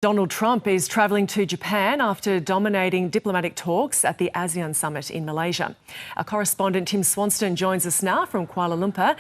Donald Trump is travelling to Japan after dominating diplomatic talks at the ASEAN Summit in Malaysia. Our correspondent Tim Swanston joins us now from Kuala Lumpur.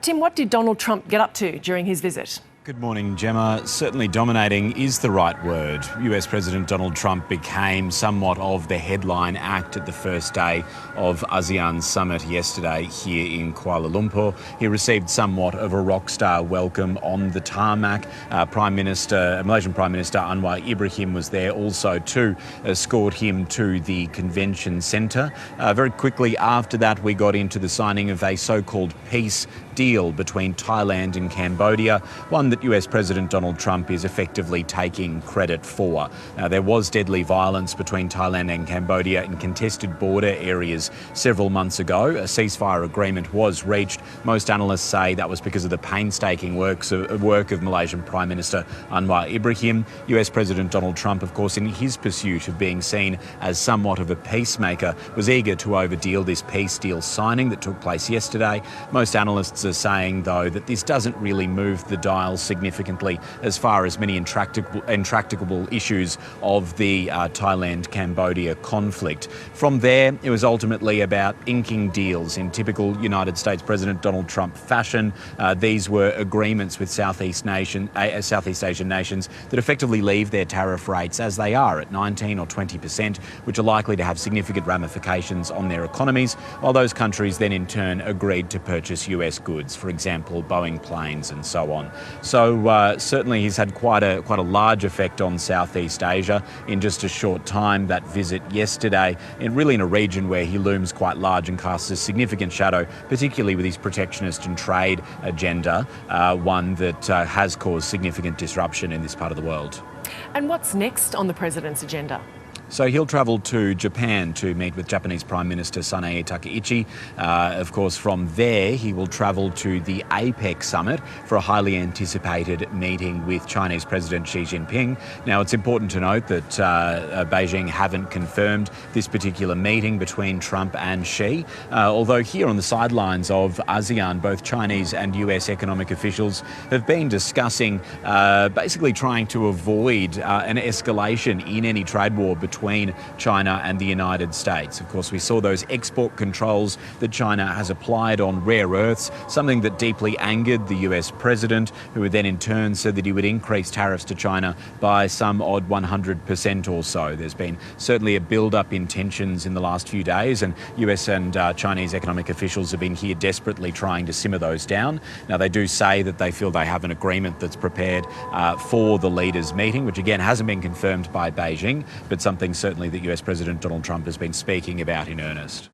Tim, what did Donald Trump get up to during his visit? Good morning, Gemma. Certainly dominating is the right word. US President Donald Trump became somewhat of the headline act at the first day of ASEAN Summit yesterday here in Kuala Lumpur. He received somewhat of a rock star welcome on the tarmac. Malaysian Prime Minister Anwar Ibrahim was there also to escort him to the convention centre. Very quickly after that, we got into the signing of a so-called peace deal between Thailand and Cambodia, one that US President Donald Trump is effectively taking credit for. There was deadly violence between Thailand and Cambodia in contested border areas several months ago. A ceasefire agreement was reached. Most analysts say that was because of the painstaking work of Malaysian Prime Minister Anwar Ibrahim. US President Donald Trump, of course, in his pursuit of being seen as somewhat of a peacemaker, was eager to overdeal this peace deal signing that took place yesterday. Most analysts are saying, though, that this doesn't really move the dial significantly as far as many intractable issues of the Thailand-Cambodia conflict. From there, it was ultimately about inking deals in typical United States President Donald Trump fashion. These were agreements with Southeast Asian nations that effectively leave their tariff rates as they are at 19 or 20%, which are likely to have significant ramifications on their economies, while those countries then in turn agreed to purchase US goods, for example, Boeing planes and so on. So certainly he's had quite a large effect on Southeast Asia in just a short time. That visit yesterday, and really in a region where he looms quite large and casts a significant shadow, particularly with his protectionist and trade agenda, one that has caused significant disruption in this part of the world. And what's next on the president's agenda? So he'll travel to Japan to meet with Japanese Prime Minister Sanae Takaichi. Of course, from there, he will travel to the APEC Summit for a highly anticipated meeting with Chinese President Xi Jinping. Now, it's important to note that Beijing haven't confirmed this particular meeting between Trump and Xi, although here on the sidelines of ASEAN, both Chinese and US economic officials have been discussing basically trying to avoid an escalation in any trade war between China and the United States. Of course, we saw those export controls that China has applied on rare earths, something that deeply angered the US president, who then in turn said that he would increase tariffs to China by some odd 100% or so. There's been certainly a build-up in tensions in the last few days, and US and Chinese economic officials have been here desperately trying to simmer those down. Now, they do say that they feel they have an agreement that's prepared for the leaders' meeting, which again hasn't been confirmed by Beijing, but something certainly that US President Donald Trump has been speaking about in earnest.